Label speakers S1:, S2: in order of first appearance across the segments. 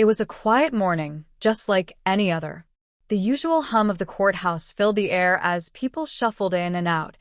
S1: It was a quiet morning, just like any other. The usual hum of the courthouse filled the air as people shuffled in and out,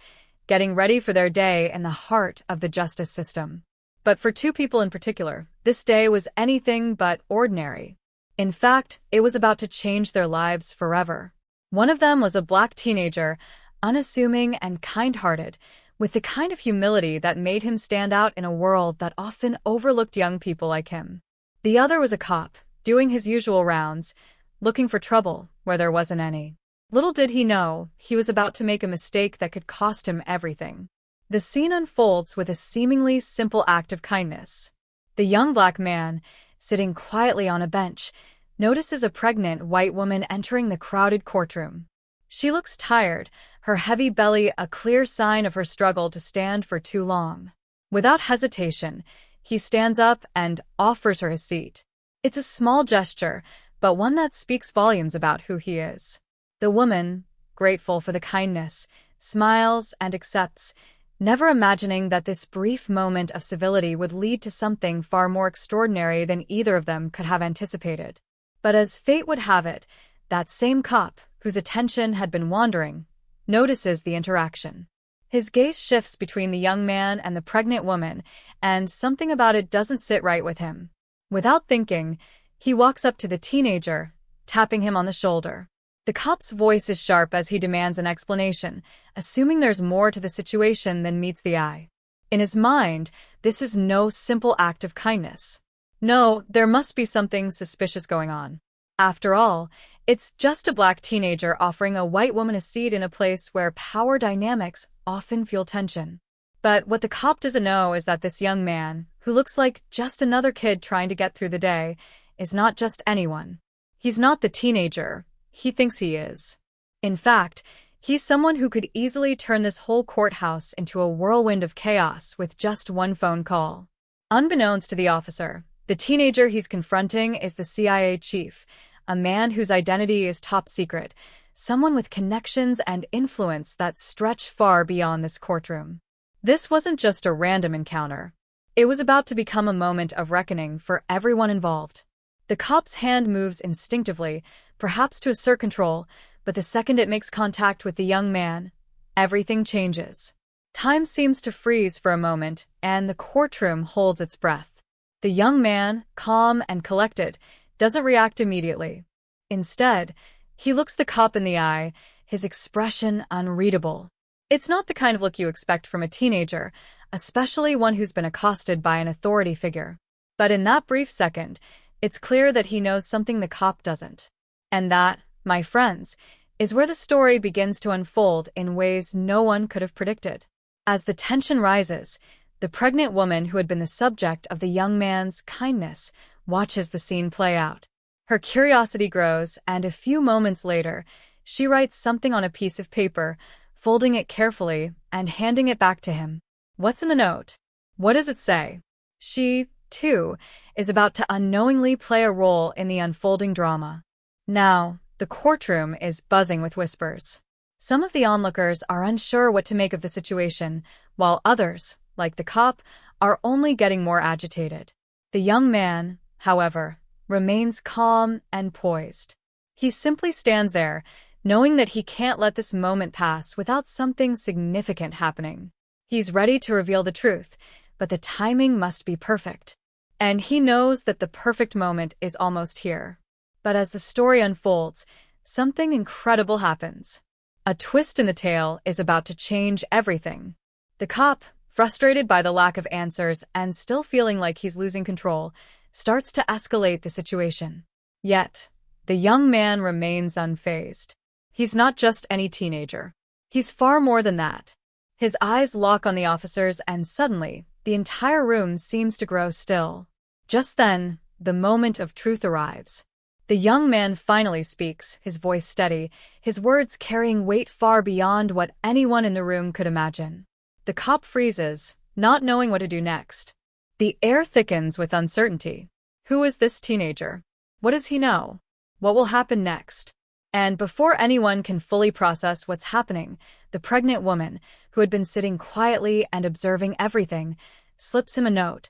S1: getting ready for their day in the heart of the justice system. But for two people in particular, this day was anything but ordinary. In fact, it was about to change their lives forever. One of them was a black teenager, unassuming and kind-hearted, with the kind of humility that made him stand out in a world that often overlooked young people like him. The other was a cop, doing his usual rounds, looking for trouble where there wasn't any. Little did he know, he was about to make a mistake that could cost him everything. The scene unfolds with a seemingly simple act of kindness. The young black man, sitting quietly on a bench, notices a pregnant white woman entering the crowded courtroom. She looks tired, her heavy belly a clear sign of her struggle to stand for too long. Without hesitation, he stands up and offers her his seat. It's a small gesture, but one that speaks volumes about who he is. The woman, grateful for the kindness, smiles and accepts, never imagining that this brief moment of civility would lead to something far more extraordinary than either of them could have anticipated. But as fate would have it, that same cop, whose attention had been wandering, notices the interaction. His gaze shifts between the young man and the pregnant woman, and something about it doesn't sit right with him. Without thinking, he walks up to the teenager, tapping him on the shoulder. The cop's voice is sharp as he demands an explanation, assuming there's more to the situation than meets the eye. In his mind, this is no simple act of kindness. No, there must be something suspicious going on. After all, it's just a black teenager offering a white woman a seat in a place where power dynamics often fuel tension. But what the cop doesn't know is that this young man, who looks like just another kid trying to get through the day, is not just anyone. He's not the teenager he thinks he is. In fact, he's someone who could easily turn this whole courthouse into a whirlwind of chaos with just one phone call. Unbeknownst to the officer, the teenager he's confronting is the CIA chief, a man whose identity is top secret, someone with connections and influence that stretch far beyond this courtroom. This wasn't just a random encounter. It was about to become a moment of reckoning for everyone involved. The cop's hand moves instinctively, perhaps to assert control, but the second it makes contact with the young man, everything changes. Time seems to freeze for a moment, and the courtroom holds its breath. The young man, calm and collected, doesn't react immediately. Instead, he looks the cop in the eye, his expression unreadable. It's not the kind of look you expect from a teenager, especially one who's been accosted by an authority figure. But in that brief second, it's clear that he knows something the cop doesn't. And that, my friends, is where the story begins to unfold in ways no one could have predicted. As the tension rises, the pregnant woman who had been the subject of the young man's kindness watches the scene play out. Her curiosity grows, and a few moments later, she writes something on a piece of paper, folding it carefully and handing it back to him. What's in the note? What does it say? She, too, is about to unknowingly play a role in the unfolding drama. Now, the courtroom is buzzing with whispers. Some of the onlookers are unsure what to make of the situation, while others, like the cop, are only getting more agitated. The young man, however, remains calm and poised. He simply stands there, knowing that he can't let this moment pass without something significant happening. He's ready to reveal the truth, but the timing must be perfect. And he knows that the perfect moment is almost here. But as the story unfolds, something incredible happens. A twist in the tale is about to change everything. The cop, frustrated by the lack of answers and still feeling like he's losing control, starts to escalate the situation. Yet, the young man remains unfazed. He's not just any teenager. He's far more than that. His eyes lock on the officers, and suddenly, the entire room seems to grow still. Just then, the moment of truth arrives. The young man finally speaks, his voice steady, his words carrying weight far beyond what anyone in the room could imagine. The cop freezes, not knowing what to do next. The air thickens with uncertainty. Who is this teenager? What does he know? What will happen next? And before anyone can fully process what's happening, the pregnant woman, who had been sitting quietly and observing everything, slips him a note,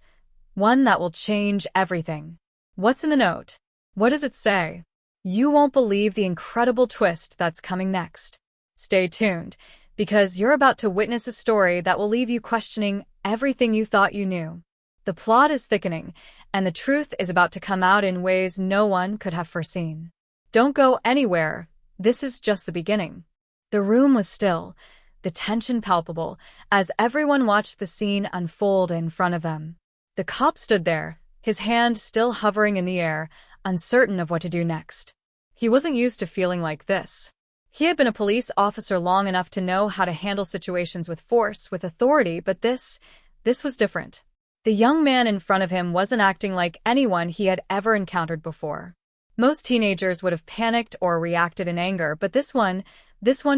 S1: one that will change everything. What's in the note? What does it say? You won't believe the incredible twist that's coming next. Stay tuned, because you're about to witness a story that will leave you questioning everything you thought you knew. The plot is thickening, and the truth is about to come out in ways no one could have foreseen. Don't go anywhere. This is just the beginning. The room was still, the tension palpable, as everyone watched the scene unfold in front of them. The cop stood there, his hand still hovering in the air, uncertain of what to do next. He wasn't used to feeling like this. He had been a police officer long enough to know how to handle situations with force, with authority, but this was different. The young man in front of him wasn't acting like anyone he had ever encountered before. Most teenagers would have panicked or reacted in anger, but this one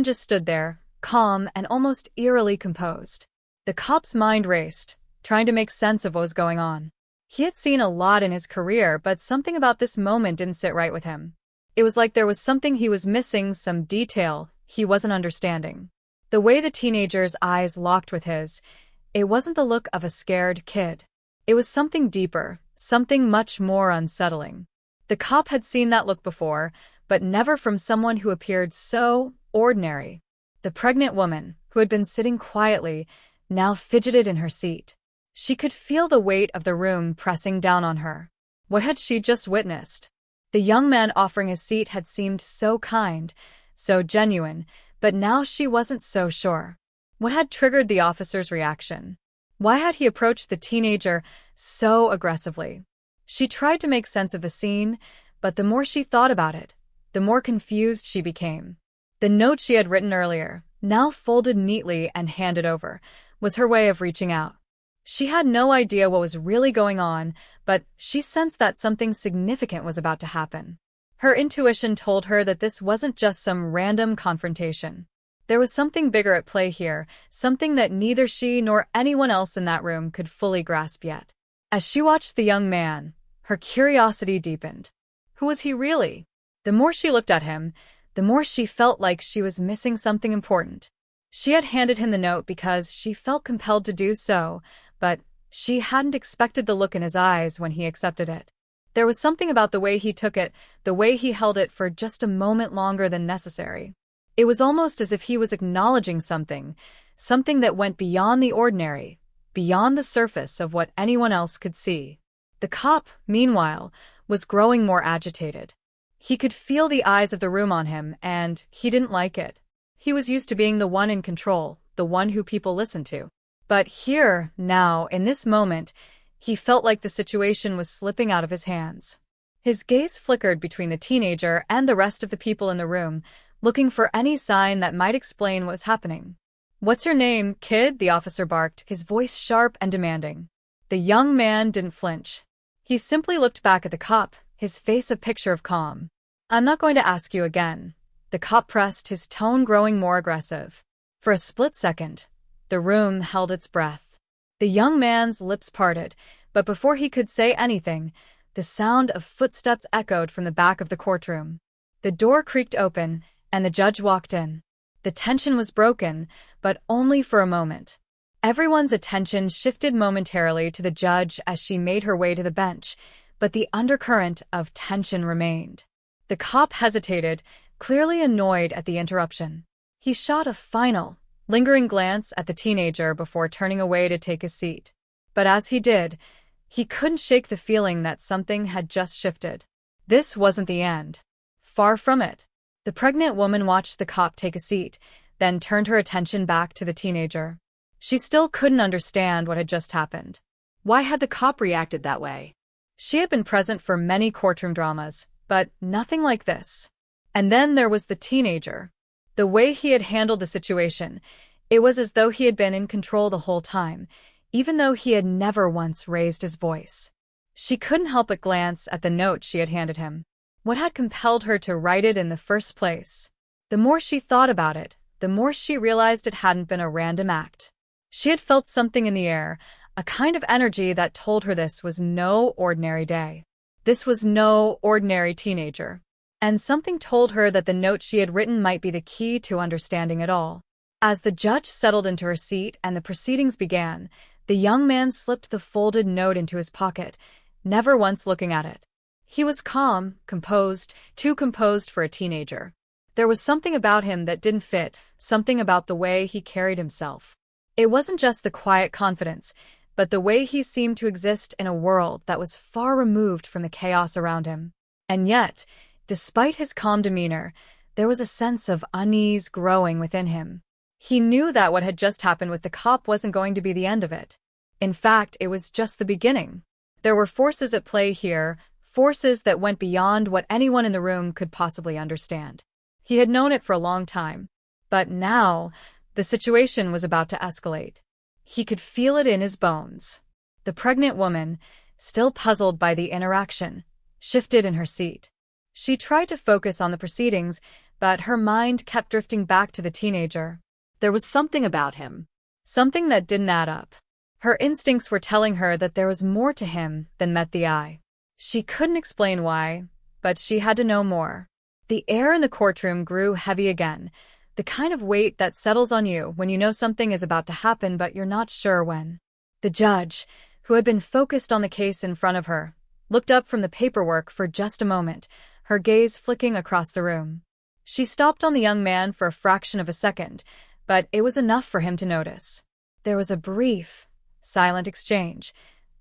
S1: just stood there, calm and almost eerily composed. The cop's mind raced, trying to make sense of what was going on. He had seen a lot in his career, but something about this moment didn't sit right with him. It was like there was something he was missing, some detail he wasn't understanding. The way the teenager's eyes locked with his, it wasn't the look of a scared kid. It was something deeper, something much more unsettling. The cop had seen that look before, but never from someone who appeared so ordinary. The pregnant woman, who had been sitting quietly, now fidgeted in her seat. She could feel the weight of the room pressing down on her. What had she just witnessed? The young man offering his seat had seemed so kind, so genuine, but now she wasn't so sure. What had triggered the officer's reaction? Why had he approached the teenager so aggressively? She tried to make sense of the scene, but the more she thought about it, the more confused she became. The note she had written earlier, now folded neatly and handed over, was her way of reaching out. She had no idea what was really going on, but she sensed that something significant was about to happen. Her intuition told her that this wasn't just some random confrontation. There was something bigger at play here, something that neither she nor anyone else in that room could fully grasp yet. As she watched the young man, her curiosity deepened. Who was he really? The more she looked at him, the more she felt like she was missing something important. She had handed him the note because she felt compelled to do so, but she hadn't expected the look in his eyes when he accepted it. There was something about the way he took it, the way he held it for just a moment longer than necessary. It was almost as if he was acknowledging something that went beyond the ordinary, beyond the surface of what anyone else could see. The cop, meanwhile, was growing more agitated. He could feel the eyes of the room on him, and he didn't like it. He was used to being the one in control, the one who people listened to. But here, now, in this moment, he felt like the situation was slipping out of his hands. His gaze flickered between the teenager and the rest of the people in the room, looking for any sign that might explain what was happening. "What's your name, kid?" the officer barked, his voice sharp and demanding. The young man didn't flinch. He simply looked back at the cop, his face a picture of calm. "I'm not going to ask you again." The cop pressed, his tone growing more aggressive. For a split second, the room held its breath. The young man's lips parted, but before he could say anything, the sound of footsteps echoed from the back of the courtroom. The door creaked open, and the judge walked in. The tension was broken, but only for a moment. Everyone's attention shifted momentarily to the judge as she made her way to the bench, but the undercurrent of tension remained. The cop hesitated, clearly annoyed at the interruption. He shot a final, lingering glance at the teenager before turning away to take his seat. But as he did, he couldn't shake the feeling that something had just shifted. This wasn't the end. Far from it. The pregnant woman watched the cop take a seat, then turned her attention back to the teenager. She still couldn't understand what had just happened. Why had the cop reacted that way? She had been present for many courtroom dramas, but nothing like this. And then there was the teenager. The way he had handled the situation, it was as though he had been in control the whole time, even though he had never once raised his voice. She couldn't help but glance at the note she had handed him. What had compelled her to write it in the first place? The more she thought about it, the more she realized it hadn't been a random act. She had felt something in the air, a kind of energy that told her this was no ordinary day. This was no ordinary teenager. And something told her that the note she had written might be the key to understanding it all. As the judge settled into her seat and the proceedings began, the young man slipped the folded note into his pocket, never once looking at it. He was calm, composed, too composed for a teenager. There was something about him that didn't fit, something about the way he carried himself. It wasn't just the quiet confidence, but the way he seemed to exist in a world that was far removed from the chaos around him. And yet, despite his calm demeanor, there was a sense of unease growing within him. He knew that what had just happened with the cop wasn't going to be the end of it. In fact, it was just the beginning. There were forces at play here, forces that went beyond what anyone in the room could possibly understand. He had known it for a long time. But now, the situation was about to escalate. He could feel it in his bones. The pregnant woman, still puzzled by the interaction, shifted in her seat. She tried to focus on the proceedings, but her mind kept drifting back to the teenager. There was something about him. Something that didn't add up. Her instincts were telling her that there was more to him than met the eye. She couldn't explain why, but she had to know more. The air in the courtroom grew heavy again, the kind of weight that settles on you when you know something is about to happen but you're not sure when. The judge, who had been focused on the case in front of her, looked up from the paperwork for just a moment, her gaze flicking across the room. She stopped on the young man for a fraction of a second, but it was enough for him to notice. There was a brief, silent exchange,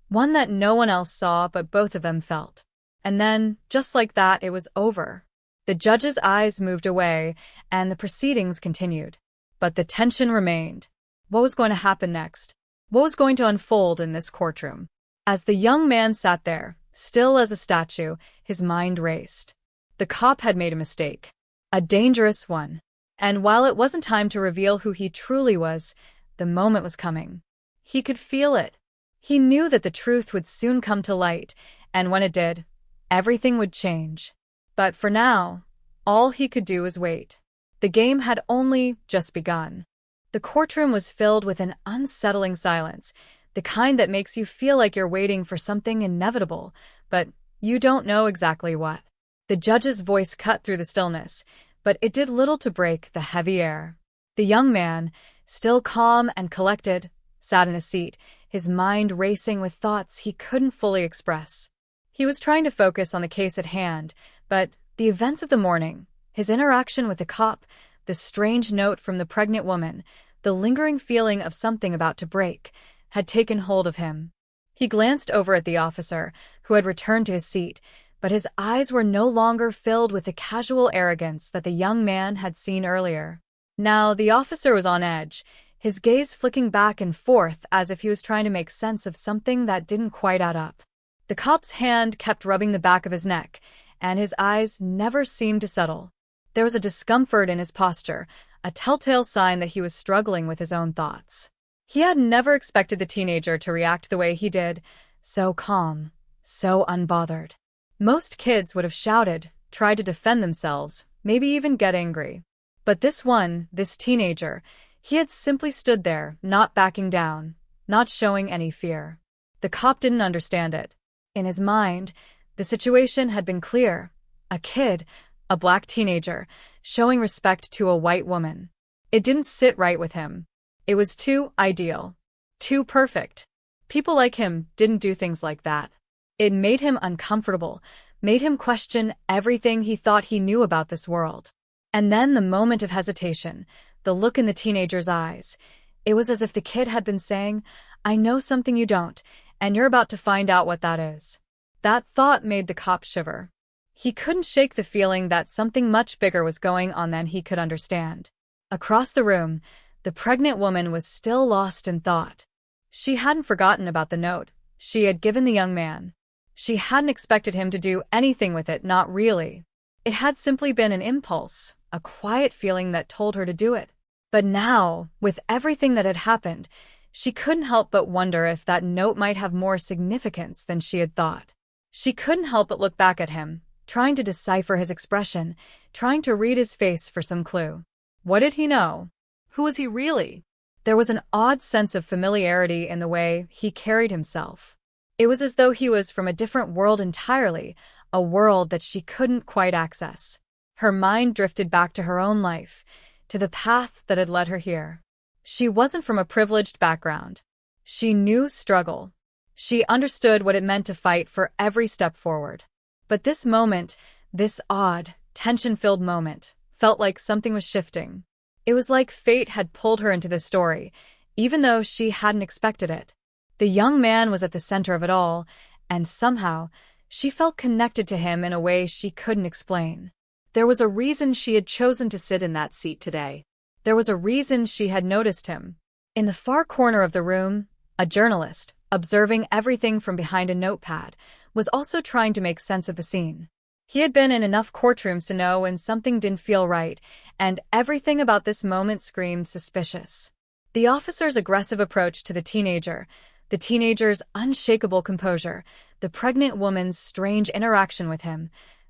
S1: one that no one else saw but both of them felt. And then, just like that, it was over. The judge's eyes moved away, and the proceedings continued. But the tension remained. What was going to happen next? What was going to unfold in this courtroom? As the young man sat there, still as a statue, his mind raced. The cop had made a mistake. A dangerous one. And while it wasn't time to reveal who he truly was, the moment was coming. He could feel it. He knew that the truth would soon come to light, and when it did, everything would change. But for now, all he could do was wait. The game had only just begun. The courtroom was filled with an unsettling silence, the kind that makes you feel like you're waiting for something inevitable, but you don't know exactly what. The judge's voice cut through the stillness, but it did little to break the heavy air. The young man, still calm and collected, sat in a seat, his mind racing with thoughts he couldn't fully express. He was trying to focus on the case at hand, but the events of the morning, his interaction with the cop, the strange note from the pregnant woman, the lingering feeling of something about to break, had taken hold of him. He glanced over at the officer, who had returned to his seat, but his eyes were no longer filled with the casual arrogance that the young man had seen earlier. Now the officer was on edge, his gaze flicking back and forth as if he was trying to make sense of something that didn't quite add up. The cop's hand kept rubbing the back of his neck, and his eyes never seemed to settle. There was a discomfort in his posture, a telltale sign that he was struggling with his own thoughts. He had never expected the teenager to react the way he did, so calm, so unbothered. Most kids would have shouted, tried to defend themselves, maybe even get angry. But this teenager, he had simply stood there, not backing down, not showing any fear. The cop didn't understand it. In his mind, the situation had been clear. A kid, a black teenager, showing respect to a white woman. It didn't sit right with him. It was too ideal. Too perfect. People like him didn't do things like that. It made him uncomfortable, made him question everything he thought he knew about this world. And then the moment of hesitation, the look in the teenager's eyes. It was as if the kid had been saying, "I know something you don't, and you're about to find out what that is." That thought made the cop shiver. He couldn't shake the feeling that something much bigger was going on than he could understand. Across the room, the pregnant woman was still lost in thought. She hadn't forgotten about the note she had given the young man. She hadn't expected him to do anything with it, not really. It had simply been an impulse, a quiet feeling that told her to do it. But now, with everything that had happened, she couldn't help but wonder if that note might have more significance than she had thought. She couldn't help but look back at him, trying to decipher his expression, trying to read his face for some clue. What did he know? Who was he really? There was an odd sense of familiarity in the way he carried himself. It was as though he was from a different world entirely, a world that she couldn't quite access. Her mind drifted back to her own life, to the path that had led her here. She wasn't from a privileged background. She knew struggle. She understood what it meant to fight for every step forward. But this moment, this odd, tension-filled moment, felt like something was shifting. It was like fate had pulled her into this story, even though she hadn't expected it. The young man was at the center of it all, and somehow, she felt connected to him in a way she couldn't explain. There was a reason she had chosen to sit in that seat today. There was a reason she had noticed him. In the far corner of the room, a journalist, observing everything from behind a notepad, was also trying to make sense of the scene. He had been in enough courtrooms to know when something didn't feel right, and everything about this moment screamed suspicious. The officer's aggressive approach to the teenager's unshakable composure, the pregnant woman's strange interaction with him.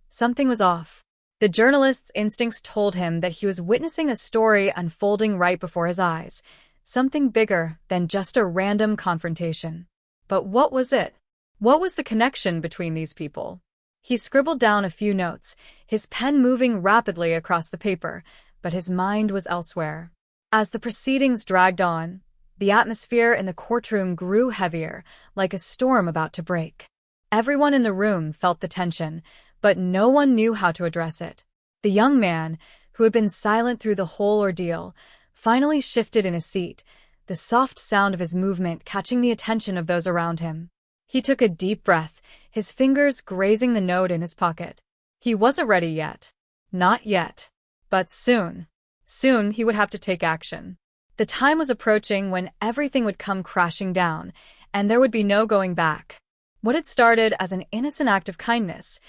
S1: Something was off. The journalist's instincts told him that he was witnessing a story unfolding right before his eyes, something bigger than just a random confrontation. But what was it? What was the connection between these people? He scribbled down a few notes, his pen moving rapidly across the paper, but his mind was elsewhere. As the proceedings dragged on, the atmosphere in the courtroom grew heavier, like a storm about to break. Everyone in the room felt the tension, but no one knew how to address it. The young man, who had been silent through the whole ordeal, finally shifted in his seat, the soft sound of his movement catching the attention of those around him. He took a deep breath, his fingers grazing the note in his pocket. He wasn't ready yet. Not yet. But soon. Soon he would have to take action. The time was approaching when everything would come crashing down, and there would be no going back. What had started as an innocent act of kindness,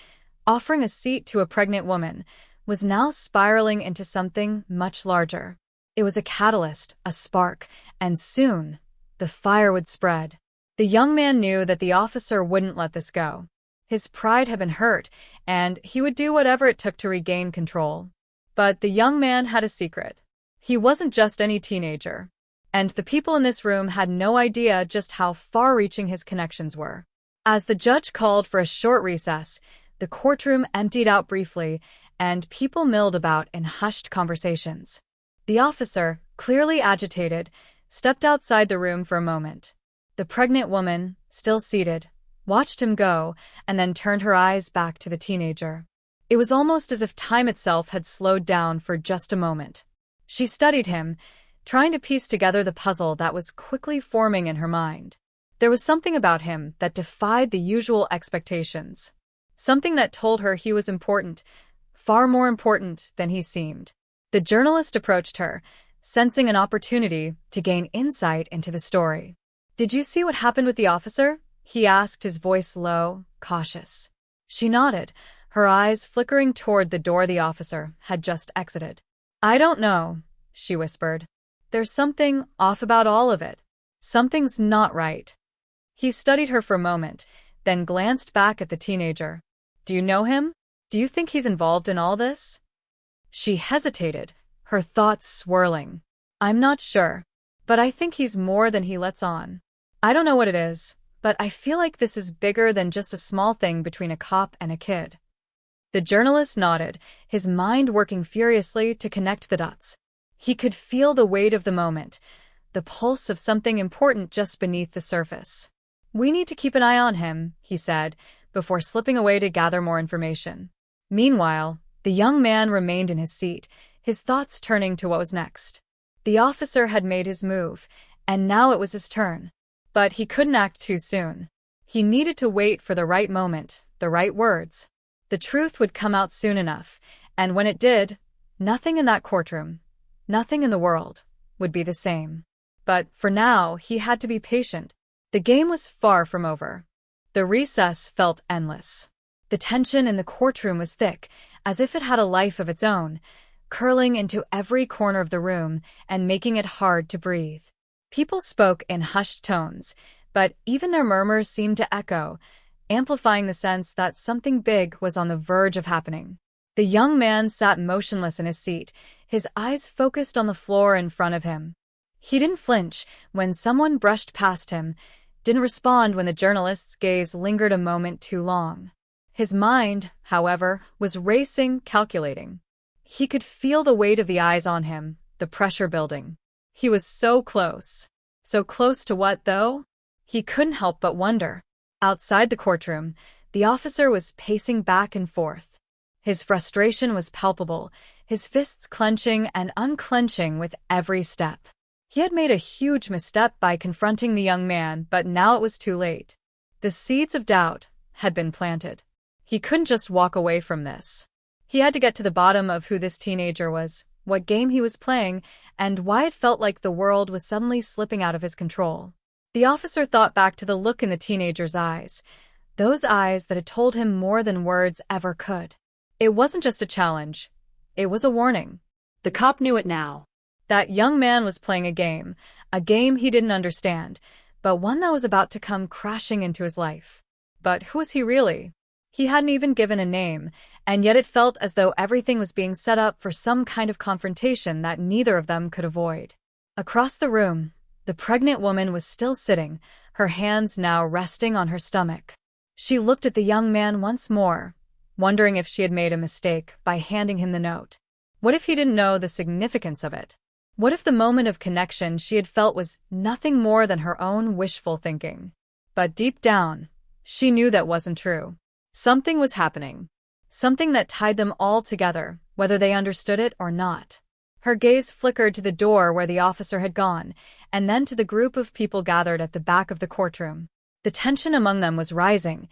S1: offering a seat to a pregnant woman, was now spiraling into something much larger. It was a catalyst, a spark, and soon, the fire would spread. The young man knew that the officer wouldn't let this go. His pride had been hurt, and he would do whatever it took to regain control. But the young man had a secret. He wasn't just any teenager. And the people in this room had no idea just how far-reaching his connections were. As the judge called for a short recess, the courtroom emptied out briefly, and people milled about in hushed conversations. The officer, clearly agitated, stepped outside the room for a moment. The pregnant woman, still seated, watched him go and then turned her eyes back to the teenager. It was almost as if time itself had slowed down for just a moment. She studied him, trying to piece together the puzzle that was quickly forming in her mind. There was something about him that defied the usual expectations. Something that told her he was important, far more important than he seemed. The journalist approached her, sensing an opportunity to gain insight into the story. "Did you see what happened with the officer?" he asked, his voice low, cautious. She nodded, her eyes flickering toward the door the officer had just exited. "I don't know," she whispered. "There's something off about all of it. Something's not right." He studied her for a moment, then glanced back at the teenager. "Do you know him? Do you think he's involved in all this?" She hesitated, her thoughts swirling. "I'm not sure, but I think he's more than he lets on. I don't know what it is, but I feel like this is bigger than just a small thing between a cop and a kid." The journalist nodded, his mind working furiously to connect the dots. He could feel the weight of the moment, the pulse of something important just beneath the surface. "We need to keep an eye on him," he said, before slipping away to gather more information. Meanwhile, the young man remained in his seat, his thoughts turning to what was next. The officer had made his move, and now it was his turn. But he couldn't act too soon. He needed to wait for the right moment, the right words. The truth would come out soon enough, and when it did, nothing in that courtroom, nothing in the world, would be the same. But for now, he had to be patient. The game was far from over. The recess felt endless. The tension in the courtroom was thick, as if it had a life of its own, curling into every corner of the room and making it hard to breathe. People spoke in hushed tones, but even their murmurs seemed to echo, amplifying the sense that something big was on the verge of happening. The young man sat motionless in his seat, his eyes focused on the floor in front of him. He didn't flinch when someone brushed past him, didn't respond when the journalist's gaze lingered a moment too long. His mind, however, was racing, calculating. He could feel the weight of the eyes on him, the pressure building. He was so close. So close to what, though? He couldn't help but wonder. Outside the courtroom, The officer was pacing back and forth. His frustration was palpable, his fists clenching and unclenching with every step. He had made a huge misstep by confronting the young man, but now it was too late. The seeds of doubt had been planted. He couldn't just walk away from this. He had to get to the bottom of who this teenager was, what game he was playing, and why it felt like the world was suddenly slipping out of his control. The officer thought back to the look in the teenager's eyes, those eyes that had told him more than words ever could. It wasn't just a challenge, it was a warning.
S2: The cop knew it now.
S1: That young man was playing a game he didn't understand, but one that was about to come crashing into his life. But who was he really? He hadn't even given a name, and yet it felt as though everything was being set up for some kind of confrontation that neither of them could avoid. Across the room, the pregnant woman was still sitting, her hands now resting on her stomach. She looked at the young man once more, wondering if she had made a mistake by handing him the note. What if he didn't know the significance of it? What if the moment of connection she had felt was nothing more than her own wishful thinking? But deep down, she knew that wasn't true. Something was happening. Something that tied them all together, whether they understood it or not. Her gaze flickered to the door where the officer had gone, and then to the group of people gathered at the back of the courtroom. The tension among them was rising,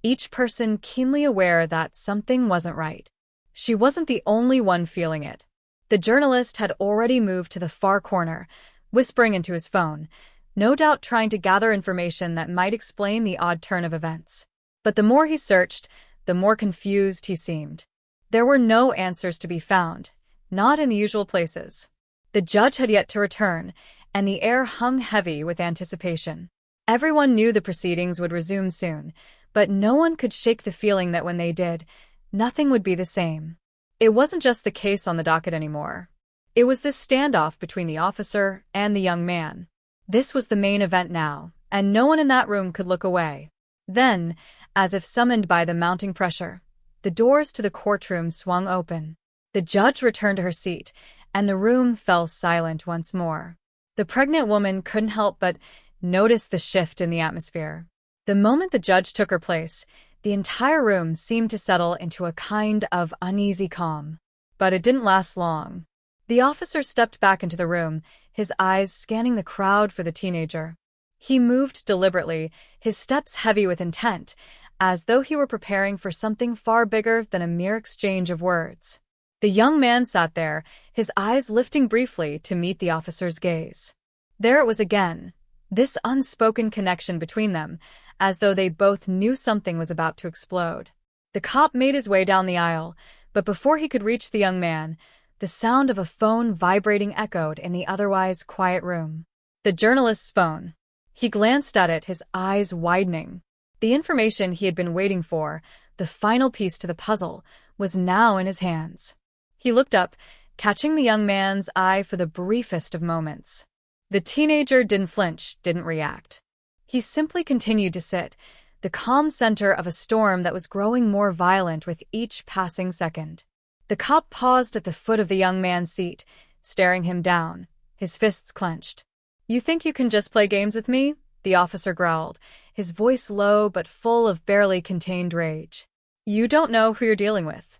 S1: each person keenly aware that something wasn't right. She wasn't the only one feeling it. The journalist had already moved to the far corner, whispering into his phone, no doubt trying to gather information that might explain the odd turn of events. But the more he searched, the more confused he seemed. There were no answers to be found, not in the usual places. The judge had yet to return, and the air hung heavy with anticipation. Everyone knew the proceedings would resume soon, but no one could shake the feeling that when they did, nothing would be the same. It wasn't just the case on the docket anymore. It was this standoff between the officer and the young man. This was the main event now, and no one in that room could look away. Then, as if summoned by the mounting pressure, the doors to the courtroom swung open. The judge returned to her seat, and the room fell silent once more. The pregnant woman couldn't help but notice the shift in the atmosphere. The moment the judge took her place, the entire room seemed to settle into a kind of uneasy calm. But it didn't last long. The officer stepped back into the room, his eyes scanning the crowd for the teenager. He moved deliberately, his steps heavy with intent, as though he were preparing for something far bigger than a mere exchange of words. The young man sat there, his eyes lifting briefly to meet the officer's gaze. There it was again, this unspoken connection between them, as though they both knew something was about to explode. The cop made his way down the aisle, but before he could reach the young man, the sound of a phone vibrating echoed in the otherwise quiet room. The journalist's phone. He glanced at it, his eyes widening. The information he had been waiting for, the final piece to the puzzle, was now in his hands. He looked up, catching the young man's eye for the briefest of moments. The teenager didn't flinch, didn't react. He simply continued to sit, the calm center of a storm that was growing more violent with each passing second. The cop paused at the foot of the young man's seat, staring him down, his fists clenched. "You think you can just play games with me?" the officer growled, his voice low but full of barely contained rage. "You don't know who you're dealing with."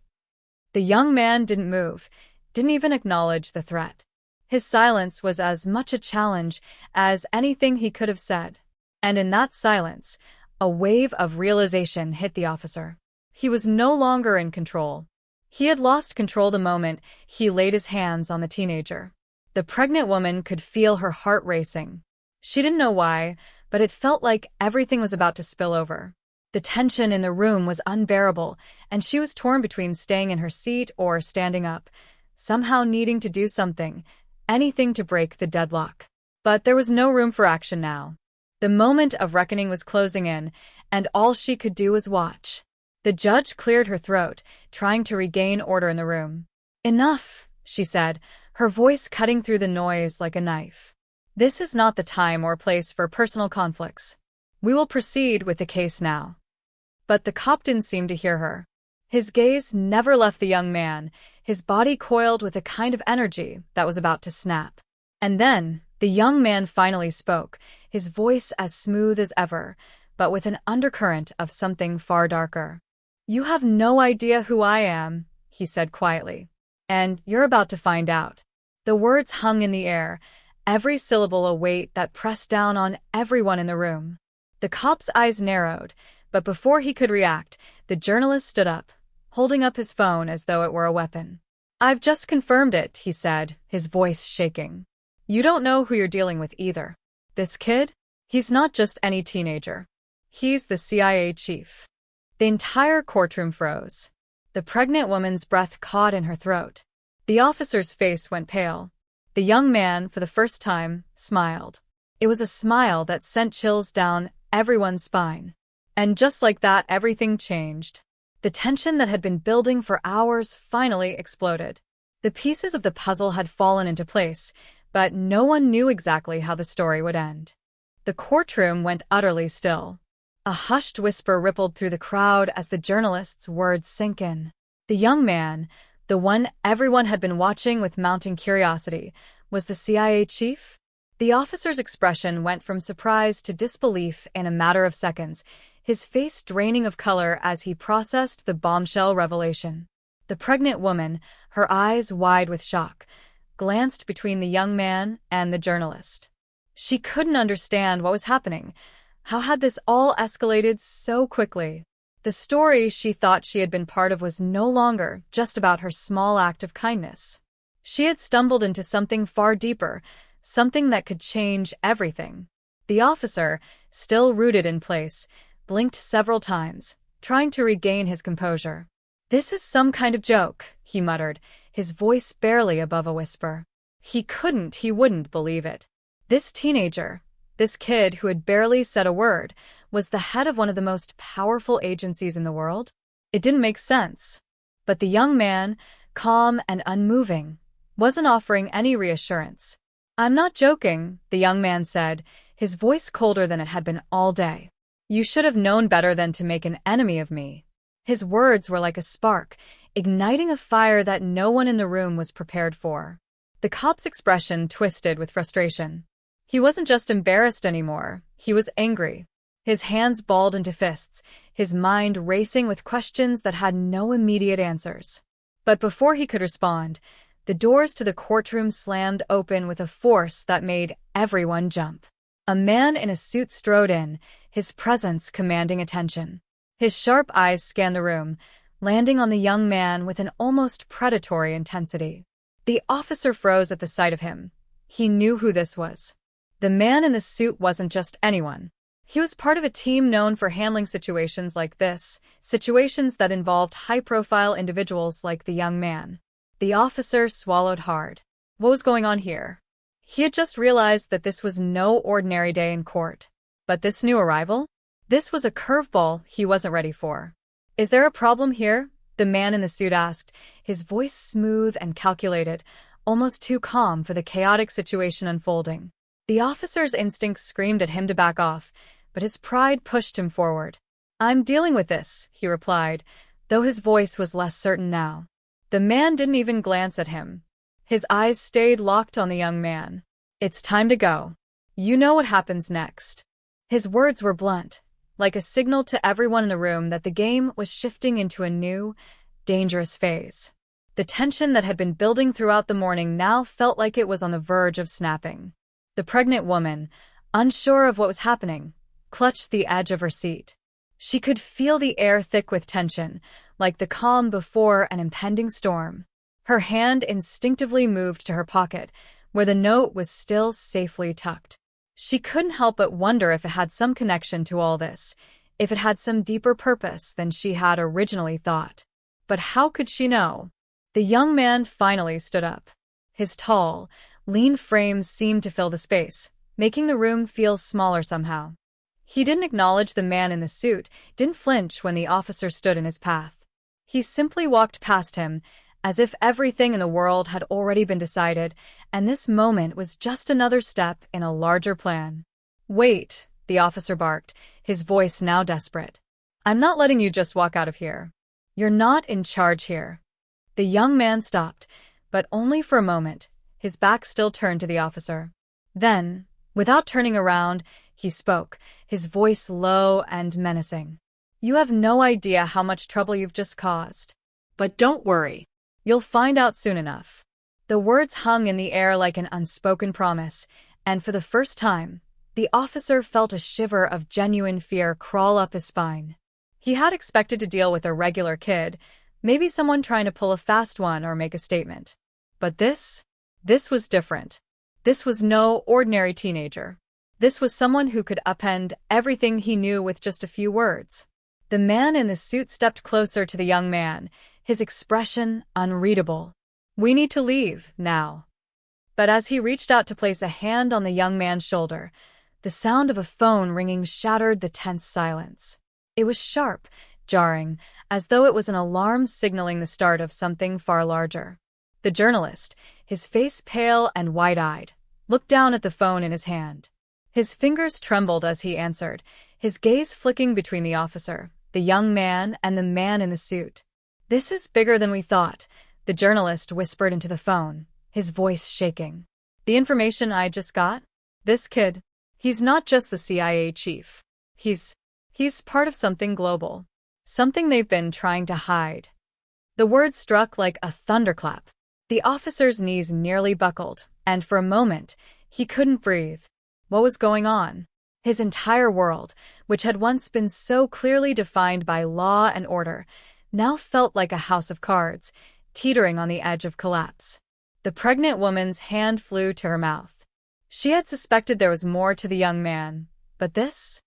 S1: The young man didn't move, didn't even acknowledge the threat. His silence was as much a challenge as anything he could have said. And in that silence, a wave of realization hit the officer. He was no longer in control. He had lost control the moment he laid his hands on the teenager. The pregnant woman could feel her heart racing. She didn't know why, but it felt like everything was about to spill over. The tension in the room was unbearable, and she was torn between staying in her seat or standing up, somehow needing to do something, anything to break the deadlock. But there was no room for action now. The moment of reckoning was closing in, and all she could do was watch. The judge cleared her throat, trying to regain order in the room. "Enough," she said, her voice cutting through the noise like a knife. "This is not the time or place for personal conflicts. We will proceed with the case now." But the cop didn't seem to hear her. His gaze never left the young man, his body coiled with a kind of energy that was about to snap. And then, the young man finally spoke, his voice as smooth as ever, but with an undercurrent of something far darker. "You have no idea who I am," he said quietly. "And you're about to find out." The words hung in the air, every syllable a weight that pressed down on everyone in the room. The cop's eyes narrowed, but before he could react, the journalist stood up, holding up his phone as though it were a weapon. "I've just confirmed it," he said, his voice shaking. "You don't know who you're dealing with either. This kid? He's not just any teenager. He's the CIA chief." The entire courtroom froze. The pregnant woman's breath caught in her throat. The officer's face went pale. The young man, for the first time, smiled. It was a smile that sent chills down everyone's spine. And just like that, everything changed. The tension that had been building for hours finally exploded. The pieces of the puzzle had fallen into place, but no one knew exactly how the story would end. The courtroom went utterly still. A hushed whisper rippled through the crowd as the journalist's words sank in. The young man, the one everyone had been watching with mounting curiosity, was the CIA chief? The officer's expression went from surprise to disbelief in a matter of seconds, his face draining of color as he processed the bombshell revelation. The pregnant woman, her eyes wide with shock, glanced between the young man and the journalist. She couldn't understand what was happening. How had this all escalated so quickly? The story she thought she had been part of was no longer just about her small act of kindness. She had stumbled into something far deeper, something that could change everything. The officer, still rooted in place, blinked several times, trying to regain his composure. "This is some kind of joke," he muttered, his voice barely above a whisper. He wouldn't believe it. This teenager, this kid who had barely said a word, was the head of one of the most powerful agencies in the world? It didn't make sense. But the young man, calm and unmoving, wasn't offering any reassurance. "I'm not joking," the young man said, his voice colder than it had been all day. "You should have known better than to make an enemy of me." His words were like a spark, igniting a fire that no one in the room was prepared for. The cop's expression twisted with frustration. He wasn't just embarrassed anymore, he was angry. His hands balled into fists, his mind racing with questions that had no immediate answers. But before he could respond, the doors to the courtroom slammed open with a force that made everyone jump. A man in a suit strode in, his presence commanding attention. His sharp eyes scanned the room, landing on the young man with an almost predatory intensity. The officer froze at the sight of him. He knew who this was. The man in the suit wasn't just anyone. He was part of a team known for handling situations like this, situations that involved high-profile individuals like the young man. The officer swallowed hard. What was going on here? He had just realized that this was no ordinary day in court. But this new arrival? This was a curveball he wasn't ready for. "Is there a problem here?" the man in the suit asked, his voice smooth and calculated, almost too calm for the chaotic situation unfolding. The officer's instincts screamed at him to back off, but his pride pushed him forward. "I'm dealing with this," he replied, though his voice was less certain now. The man didn't even glance at him. His eyes stayed locked on the young man. "It's time to go. You know what happens next." His words were blunt, like a signal to everyone in the room that the game was shifting into a new, dangerous phase. The tension that had been building throughout the morning now felt like it was on the verge of snapping. The pregnant woman, unsure of what was happening, clutched the edge of her seat. She could feel the air thick with tension, like the calm before an impending storm. Her hand instinctively moved to her pocket, where the note was still safely tucked. She couldn't help but wonder if it had some connection to all this, if it had some deeper purpose than she had originally thought. But how could she know? The young man finally stood up. His tall, lean frame seemed to fill the space, making the room feel smaller somehow. He didn't acknowledge the man in the suit, didn't flinch when the officer stood in his path. He simply walked past him, as if everything in the world had already been decided, and this moment was just another step in a larger plan. "Wait," the officer barked, his voice now desperate. "I'm not letting you just walk out of here. You're not in charge here." The young man stopped, but only for a moment, his back still turned to the officer. Then, without turning around, he spoke, his voice low and menacing. "You have no idea how much trouble you've just caused.
S2: But don't worry.
S1: You'll find out soon enough." The words hung in the air like an unspoken promise, and for the first time, the officer felt a shiver of genuine fear crawl up his spine. He had expected to deal with a regular kid, maybe someone trying to pull a fast one or make a statement. But this was different. This was no ordinary teenager. This was someone who could upend everything he knew with just a few words. The man in the suit stepped closer to the young man, his expression unreadable. "We need to leave, now." But as he reached out to place a hand on the young man's shoulder, the sound of a phone ringing shattered the tense silence. It was sharp, jarring, as though it was an alarm signaling the start of something far larger. The journalist, his face pale and wide-eyed, looked down at the phone in his hand. His fingers trembled as he answered, his gaze flicking between the officer, the young man, and the man in the suit. "This is bigger than we thought," the journalist whispered into the phone, his voice shaking. "The information I just got? This kid, he's not just the CIA chief. He's part of something global. Something they've been trying to hide." The words struck like a thunderclap. The officer's knees nearly buckled, and for a moment, he couldn't breathe. What was going on? His entire world, which had once been so clearly defined by law and order, now felt like a house of cards, teetering on the edge of collapse. The pregnant woman's hand flew to her mouth. She had suspected there was more to the young man, but this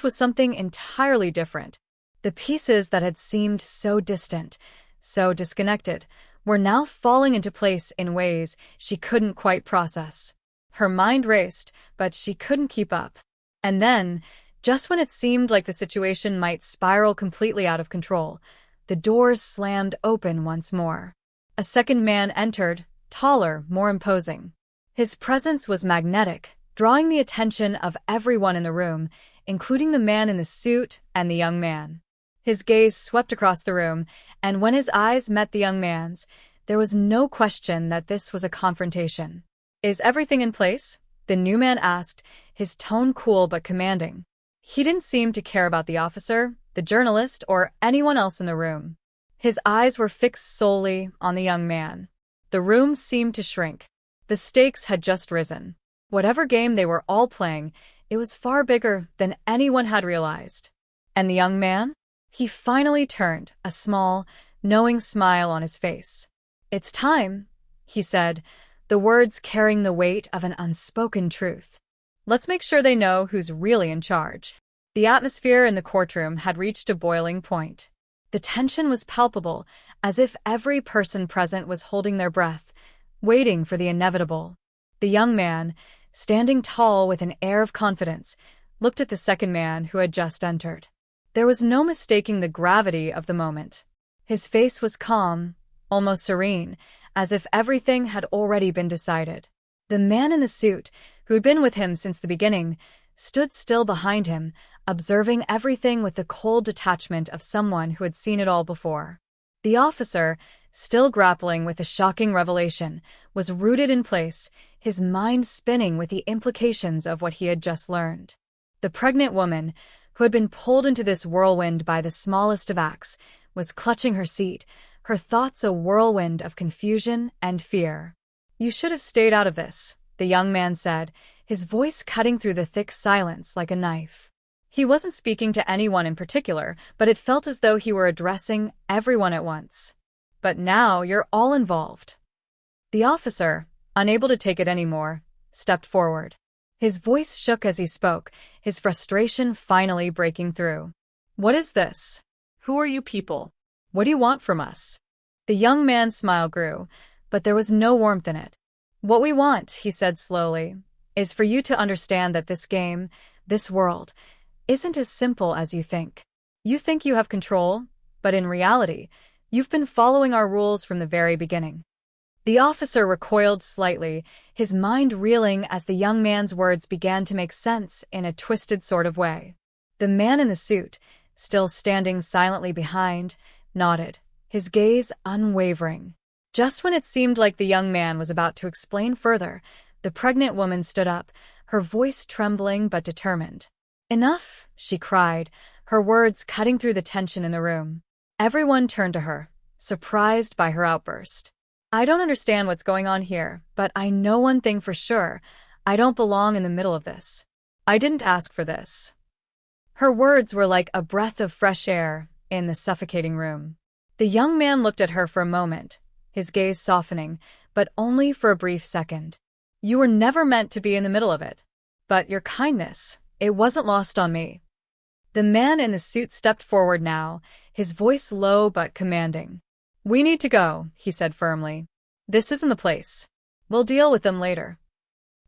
S1: was something entirely different. The pieces that had seemed so distant, so disconnected, were now falling into place in ways she couldn't quite process. Her mind raced, but she couldn't keep up. And then, just when it seemed like the situation might spiral completely out of control, the doors slammed open once more. A second man entered, taller, more imposing. His presence was magnetic, drawing the attention of everyone in the room, including the man in the suit and the young man. His gaze swept across the room, and when his eyes met the young man's, there was no question that this was a confrontation. "Is everything in place?" the new man asked, his tone cool but commanding. He didn't seem to care about the officer, the journalist, or anyone else in the room. His eyes were fixed solely on the young man. The room seemed to shrink. The stakes had just risen. Whatever game they were all playing, it was far bigger than anyone had realized. And the young man? He finally turned, a small, knowing smile on his face. "It's time," he said, the words carrying the weight of an unspoken truth. "Let's make sure they know who's really in charge." The atmosphere in the courtroom had reached a boiling point. The tension was palpable, as if every person present was holding their breath, waiting for the inevitable. The young man, standing tall with an air of confidence, looked at the second man who had just entered. There was no mistaking the gravity of the moment. His face was calm, almost serene, as if everything had already been decided. The man in the suit, who had been with him since the beginning, stood still behind him, observing everything with the cold detachment of someone who had seen it all before. The officer, still grappling with the shocking revelation, was rooted in place, his mind spinning with the implications of what he had just learned. The pregnant woman, who had been pulled into this whirlwind by the smallest of acts, was clutching her seat, her thoughts a whirlwind of confusion and fear. "You should have stayed out of this," the young man said, his voice cutting through the thick silence like a knife. He wasn't speaking to anyone in particular, but it felt as though he were addressing everyone at once. "But now you're all involved." The officer, unable to take it anymore, stepped forward. His voice shook as he spoke, his frustration finally breaking through. "What is this?
S2: Who are you people?
S1: What do you want from us?" The young man's smile grew, but there was no warmth in it. "What we want," he said slowly, "is for you to understand that this game, this world, isn't as simple as you think. You think you have control, but in reality, you've been following our rules from the very beginning." The officer recoiled slightly, his mind reeling as the young man's words began to make sense in a twisted sort of way. The man in the suit, still standing silently behind, nodded, his gaze unwavering. Just when it seemed like the young man was about to explain further, the pregnant woman stood up, her voice trembling but determined. "Enough," she cried, her words cutting through the tension in the room. Everyone turned to her, surprised by her outburst. "I don't understand what's going on here, but I know one thing for sure. I don't belong in the middle of this. I didn't ask for this." Her words were like a breath of fresh air in the suffocating room. The young man looked at her for a moment, his gaze softening, but only for a brief second. "You were never meant to be in the middle of it. But your kindness, it wasn't lost on me." The man in the suit stepped forward now, his voice low but commanding. "We need to go," he said firmly. "This isn't the place. We'll deal with them later."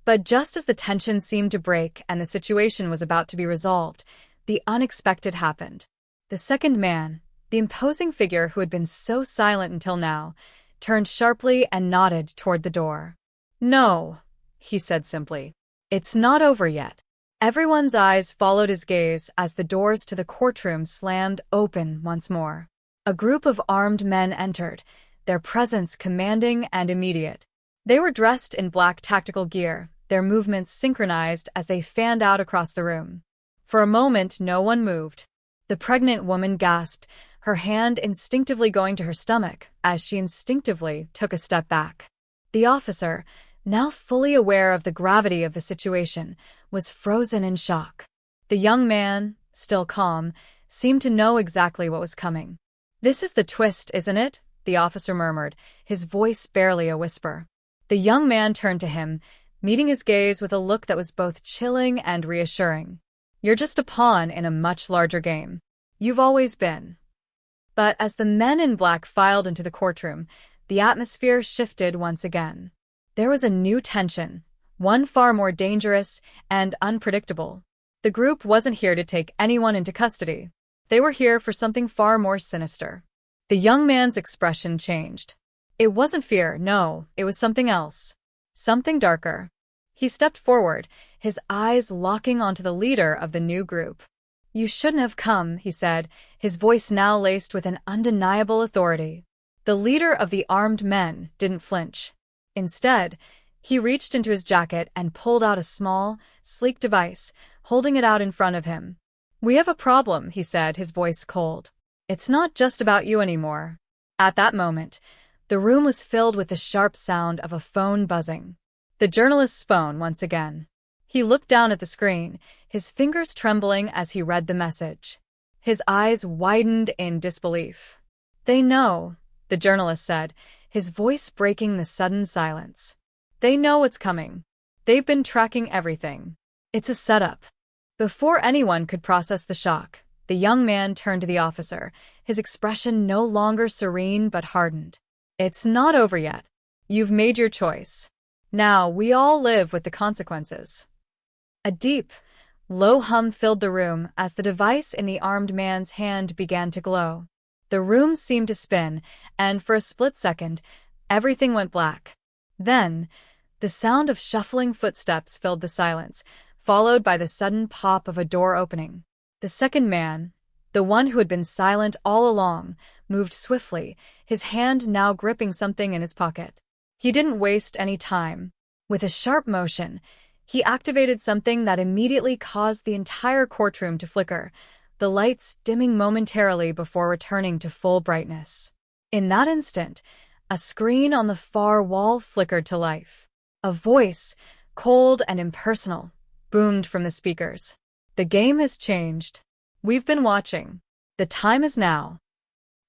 S1: But just as the tension seemed to break and the situation was about to be resolved, the unexpected happened. The second man, the imposing figure who had been so silent until now, turned sharply and nodded toward the door. "No," he said simply. "It's not over yet." Everyone's eyes followed his gaze as the doors to the courtroom slammed open once more. A group of armed men entered, their presence commanding and immediate. They were dressed in black tactical gear, their movements synchronized as they fanned out across the room. For a moment, no one moved. The pregnant woman gasped, her hand instinctively going to her stomach as she instinctively took a step back. The officer, now fully aware of the gravity of the situation, was frozen in shock. The young man, still calm, seemed to know exactly what was coming. "This is the twist, isn't it?" the officer murmured, his voice barely a whisper. The young man turned to him, meeting his gaze with a look that was both chilling and reassuring. "You're just a pawn in a much larger game. You've always been." But as the men in black filed into the courtroom, the atmosphere shifted once again. There was a new tension, one far more dangerous and unpredictable. The group wasn't here to take anyone into custody. They were here for something far more sinister. The young man's expression changed. It wasn't fear, no, it was something else. Something darker. He stepped forward, his eyes locking onto the leader of the new group. "You shouldn't have come," he said, his voice now laced with an undeniable authority. The leader of the armed men didn't flinch. Instead, he reached into his jacket and pulled out a small, sleek device, holding it out in front of him. "We have a problem," he said, his voice cold. "It's not just about you anymore." At that moment, the room was filled with the sharp sound of a phone buzzing. The journalist's phone once again. He looked down at the screen, his fingers trembling as he read the message. His eyes widened in disbelief. "They know," the journalist said, his voice breaking the sudden silence. "They know what's coming. They've been tracking everything. It's a setup." Before anyone could process the shock, the young man turned to the officer, his expression no longer serene but hardened. "It's not over yet. You've made your choice. Now we all live with the consequences." A deep, low hum filled the room as the device in the armed man's hand began to glow. The room seemed to spin, and for a split second, everything went black. Then, the sound of shuffling footsteps filled the silence, followed by the sudden pop of a door opening. The second man, the one who had been silent all along, moved swiftly, his hand now gripping something in his pocket. He didn't waste any time. With a sharp motion, he activated something that immediately caused the entire courtroom to flicker, the lights dimming momentarily before returning to full brightness. In that instant, a screen on the far wall flickered to life. A voice, cold and impersonal, boomed from the speakers. "The game has changed. We've been watching. The time is now."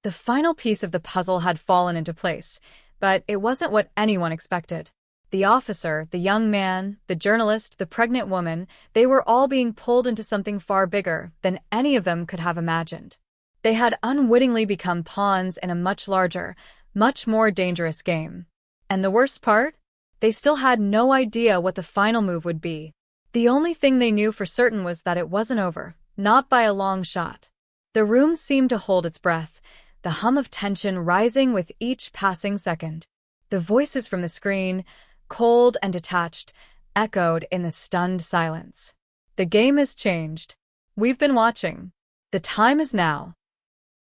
S1: The final piece of the puzzle had fallen into place, but it wasn't what anyone expected. The officer, the young man, the journalist, the pregnant woman, they were all being pulled into something far bigger than any of them could have imagined. They had unwittingly become pawns in a much larger, much more dangerous game. And the worst part? They still had no idea what the final move would be. The only thing they knew for certain was that it wasn't over, not by a long shot. The room seemed to hold its breath, the hum of tension rising with each passing second. The voices from the screen, cold and detached, echoed in the stunned silence. "The game has changed. We've been watching. The time is now."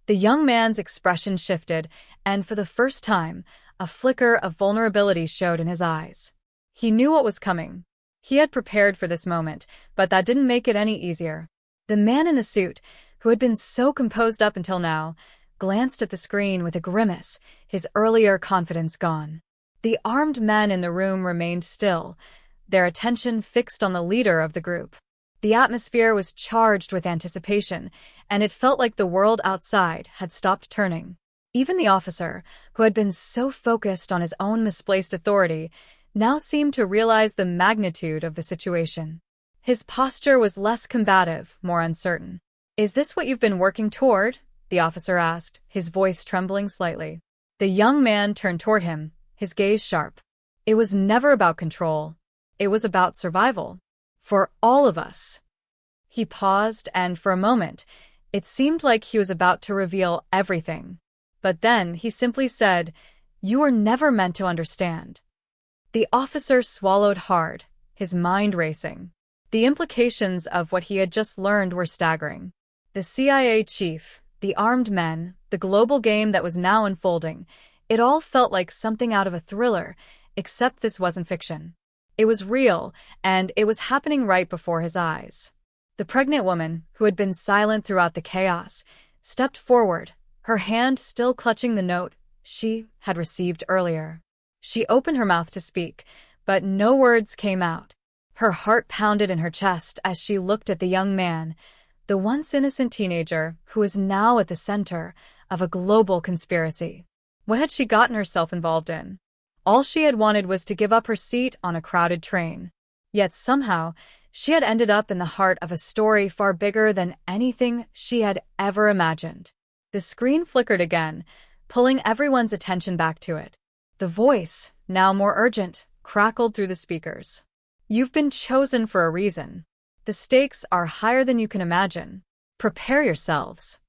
S1: The young man's expression shifted, and for the first time, a flicker of vulnerability showed in his eyes. He knew what was coming. He had prepared for this moment, but that didn't make it any easier. The man in the suit, who had been so composed up until now, glanced at the screen with a grimace, his earlier confidence gone. The armed men in the room remained still, their attention fixed on the leader of the group. The atmosphere was charged with anticipation, and it felt like the world outside had stopped turning. Even the officer, who had been so focused on his own misplaced authority, now seemed to realize the magnitude of the situation. His posture was less combative, more uncertain. "Is this what you've been working toward?" the officer asked, his voice trembling slightly. The young man turned toward him, his gaze sharp. It was never about control. It was about survival. For all of us. He paused, and for a moment, it seemed like he was about to reveal everything. But then he simply said, "You were never meant to understand." The officer swallowed hard, his mind racing. The implications of what he had just learned were staggering. The CIA chief, the armed men, the global game that was now unfolding, it all felt like something out of a thriller, except this wasn't fiction. It was real, and it was happening right before his eyes. The pregnant woman, who had been silent throughout the chaos, stepped forward, her hand still clutching the note she had received earlier. She opened her mouth to speak, but no words came out. Her heart pounded in her chest as she looked at the young man, the once innocent teenager who was now at the center of a global conspiracy. What had she gotten herself involved in? All she had wanted was to give up her seat on a crowded train. Yet somehow, she had ended up in the heart of a story far bigger than anything she had ever imagined. The screen flickered again, pulling everyone's attention back to it. The voice, now more urgent, crackled through the speakers. "You've been chosen for a reason. The stakes are higher than you can imagine. Prepare yourselves."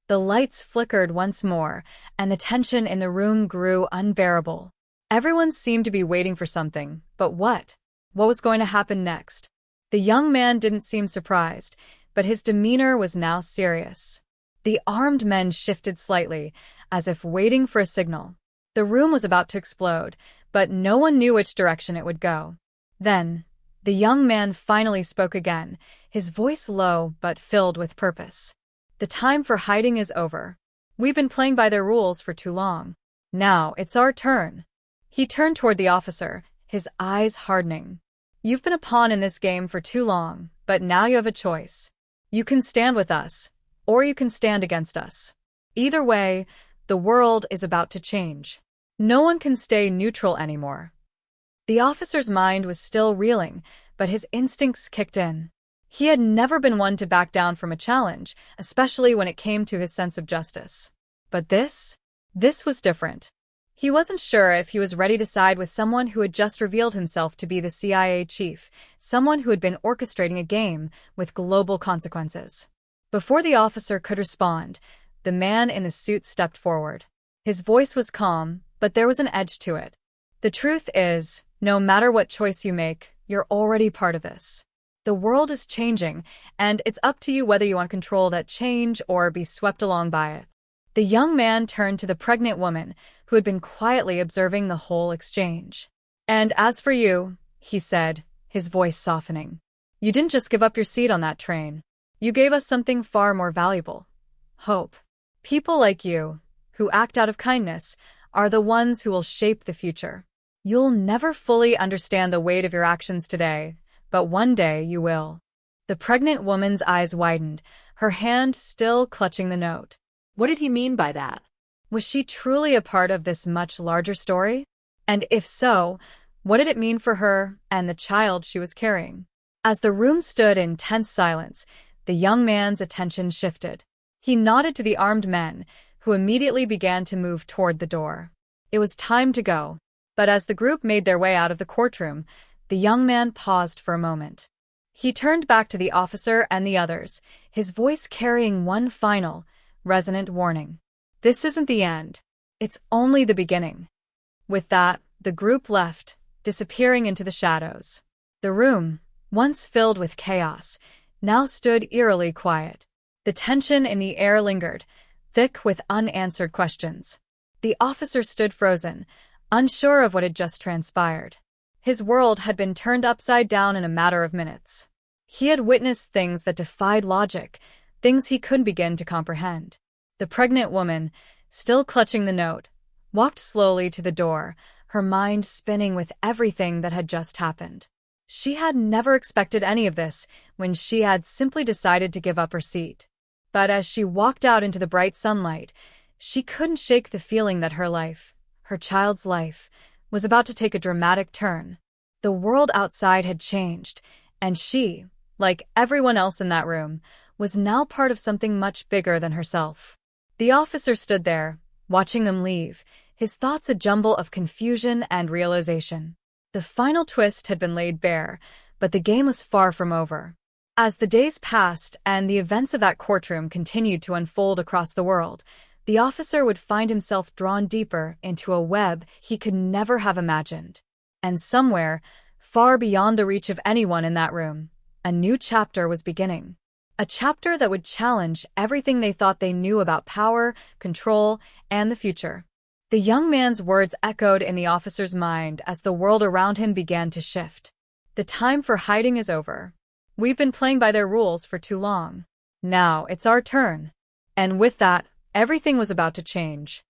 S1: The lights flickered once more, and the tension in the room grew unbearable. Everyone seemed to be waiting for something, but what? What was going to happen next? The young man didn't seem surprised, but his demeanor was now serious. The armed men shifted slightly, as if waiting for a signal. The room was about to explode, but no one knew which direction it would go. Then, the young man finally spoke again, his voice low but filled with purpose. "The time for hiding is over. We've been playing by their rules for too long. Now it's our turn." He turned toward the officer, his eyes hardening. "You've been a pawn in this game for too long, but now you have a choice. You can stand with us, or you can stand against us. Either way, the world is about to change. No one can stay neutral anymore." The officer's mind was still reeling, but his instincts kicked in. He had never been one to back down from a challenge, especially when it came to his sense of justice. But this was different. He wasn't sure if he was ready to side with someone who had just revealed himself to be the CIA chief, someone who had been orchestrating a game with global consequences. Before the officer could respond, the man in the suit stepped forward. His voice was calm, but there was an edge to it. "The truth is, no matter what choice you make, you're already part of this. The world is changing, and it's up to you whether you want to control that change or be swept along by it." The young man turned to the pregnant woman, who had been quietly observing the whole exchange. "And as for you," he said, his voice softening, "you didn't just give up your seat on that train. You gave us something far more valuable. Hope. People like you, who act out of kindness, are the ones who will shape the future. You'll never fully understand the weight of your actions today, but one day you will." The pregnant woman's eyes widened, her hand still clutching the note.
S2: What did he mean by that?
S1: Was she truly a part of this much larger story? And if so, what did it mean for her and the child she was carrying? As the room stood in tense silence, the young man's attention shifted. He nodded to the armed men, who immediately began to move toward the door. It was time to go. But as the group made their way out of the courtroom, the young man paused for a moment. He turned back to the officer and the others, his voice carrying one final, resonant warning. "This isn't the end. It's only the beginning." With that, the group left, disappearing into the shadows. The room, once filled with chaos, now stood eerily quiet. The tension in the air lingered, thick with unanswered questions. The officer stood frozen, unsure of what had just transpired. His world had been turned upside down in a matter of minutes. He had witnessed things that defied logic, things he couldn't begin to comprehend. The pregnant woman, still clutching the note, walked slowly to the door, her mind spinning with everything that had just happened. She had never expected any of this when she had simply decided to give up her seat. But as she walked out into the bright sunlight, she couldn't shake the feeling that her life, her child's life, was about to take a dramatic turn. The world outside had changed, and she, like everyone else in that room, was now part of something much bigger than herself. The officer stood there, watching them leave, his thoughts a jumble of confusion and realization. The final twist had been laid bare, but the game was far from over. As the days passed and the events of that courtroom continued to unfold across the world, the officer would find himself drawn deeper into a web he could never have imagined. And somewhere, far beyond the reach of anyone in that room, a new chapter was beginning. A chapter that would challenge everything they thought they knew about power, control, and the future. The young man's words echoed in the officer's mind as the world around him began to shift. The time for hiding is over. We've been playing by their rules for too long. Now it's our turn. And with that, everything was about to change.